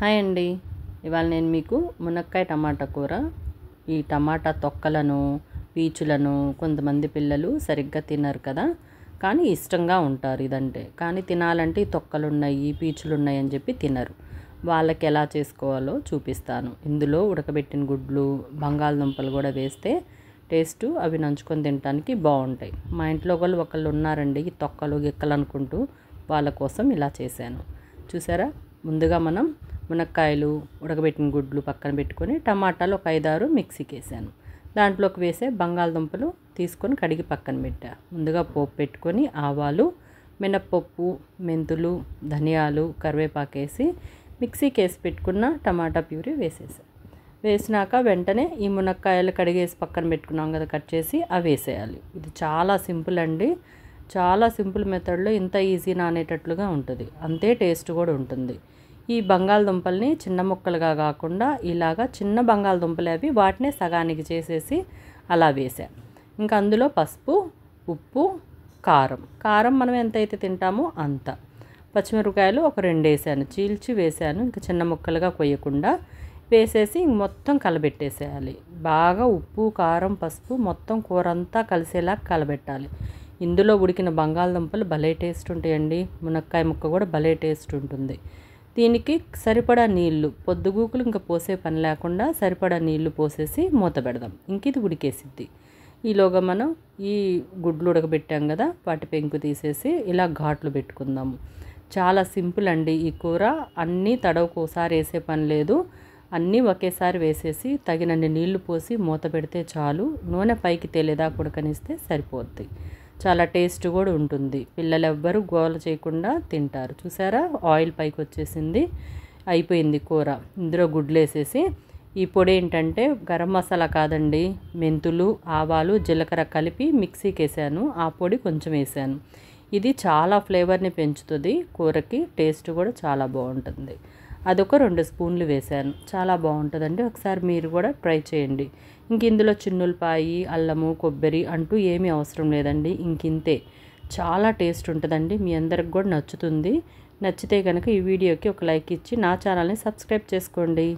Hi అండి. ఇవాళ నేను మీకు మునక్కాయ టమాటా కూర, ఈ టమాటా తొక్కలను, పీచులను కొంతమంది పిల్లలు సరిగ్గా తినరు కదా, కానీ ఇష్టంగా ఉంటారు ఇదంటే. కానీ తినాలంటే ఈ తొక్కలున్నాయి, పీచులున్నాయి అని చెప్పి తినరు. వాళ్ళకి ఎలా చేసుకోవాలో చూపిస్తాను. ఇందులో ఉడకబెట్టిన గుడ్లు, బంగాళదుంపలు కూడా వేస్తే టేస్టు అవి నంచుకొని తినడానికి బాగుంటాయి. మా ఇంట్లో ఒకళ్ళు ఉన్నారండి ఈ తొక్కలు గిక్కలు అనుకుంటూ, వాళ్ళ కోసం ఇలా చేశాను. చూసారా, ముందుగా మనం మునక్కాయలు, ఉడకబెట్టిన గుడ్లు పక్కన పెట్టుకొని టమాటాలు ఒక 5-6 మిక్సీకి వేసాను. దాంట్లోకి వేసే బంగాళదుంపలు తీసుకొని కడిగి పక్కన పెట్టా. ముందుగా పోపు పెట్టుకొని ఆవాలు, మినప్పప్పు, మెంతులు, ధనియాలు, కరివేపాకు వేసి మిక్సీకి వేసి పెట్టుకున్న టమాటా ప్యూరీ వేసేసాను. వేసినాక వెంటనే ఈ మునక్కాయలు కడిగేసి పక్కన పెట్టుకున్నాం కదా, కట్ చేసి అవి వేసేయాలి. ఇది చాలా సింపుల్ అండి. చాలా సింపుల్ మెథడ్లో ఇంత ఈజీ నానేటట్లుగా ఉంటుంది, అంతే టేస్ట్ కూడా ఉంటుంది. ఈ బంగాళదుంపల్ని చిన్న ముక్కలుగా కాకుండా ఇలాగా చిన్న బంగాళదుంపలు అవి వాటినే సగానికి చేసేసి అలా వేసాను. ఇంకా అందులో పసుపు, ఉప్పు, కారం మనం ఎంతైతే తింటామో అంత. పచ్చిమిరపకాయలు ఒక 2 వేసాను, చీల్చి వేసాను, ఇంకా చిన్న ముక్కలుగా కొయ్యకుండా వేసేసి మొత్తం కలబెట్టేసేయాలి. బాగా ఉప్పు, కారం, పసుపు మొత్తం కూర అంతా కలిసేలా కలబెట్టాలి. ఇందులో ఉడికిన బంగాళదుంపలు భలే టేస్ట్ ఉంటాయండి. మునక్కాయ ముక్క కూడా భలే టేస్ట్ ఉంటుంది. దీనికి సరిపడా నీళ్లు, పొద్దుగూకులు ఇంకా పోసే పని లేకుండా సరిపడా నీళ్లు పోసేసి మూత పెడదాం. ఇంక ఇది ఉడికేసిద్ది. ఈలోగా మనం ఈ గుడ్లు ఉడకబెట్టాం కదా, వాటి పెంకు తీసేసి ఇలా ఘాట్లు పెట్టుకుందాము. చాలా సింపుల్ అండి ఈ కూర. అన్నీ తడవకోసారి వేసే పని లేదు, అన్నీ ఒకేసారి వేసేసి తగినన్ని నీళ్లు పోసి మూత పెడితే చాలు. నూనె పైకి తేలేదాకా ఉడకనిస్తే సరిపోద్ది. చాలా టేస్ట్ కూడా ఉంటుంది. పిల్లలు ఎవ్వరూ గోల చేయకుండా తింటారు. చూసారా, ఆయిల్ పైకి వచ్చేసింది, అయిపోయింది కూర. ఇందులో గుడ్లు వేసేసి ఈ పొడి ఏంటంటే గరం మసాలా కాదండి, మెంతులు, ఆవాలు, జీలకర్ర కలిపి మిక్సీకి వేసాను. ఆ పొడి కొంచెం వేసాను. ఇది చాలా ఫ్లేవర్ని పెంచుతుంది కూరకి, టేస్ట్ కూడా చాలా బాగుంటుంది. అదొక 2 స్పూన్లు వేసాను. చాలా బాగుంటుందండి, ఒకసారి మీరు కూడా ట్రై చేయండి. ఇంక ఇందులో చిన్నులపాయి, అల్లము, కొబ్బరి అంటూ ఏమీ అవసరం లేదండి. ఇంకింతే. చాలా టేస్ట్ ఉంటుందండి, మీ అందరికి కూడా నచ్చుతుంది. నచ్చితే కనుక ఈ వీడియోకి ఒక లైక్ ఇచ్చి నా ఛానల్ని సబ్స్క్రైబ్ చేసుకోండి.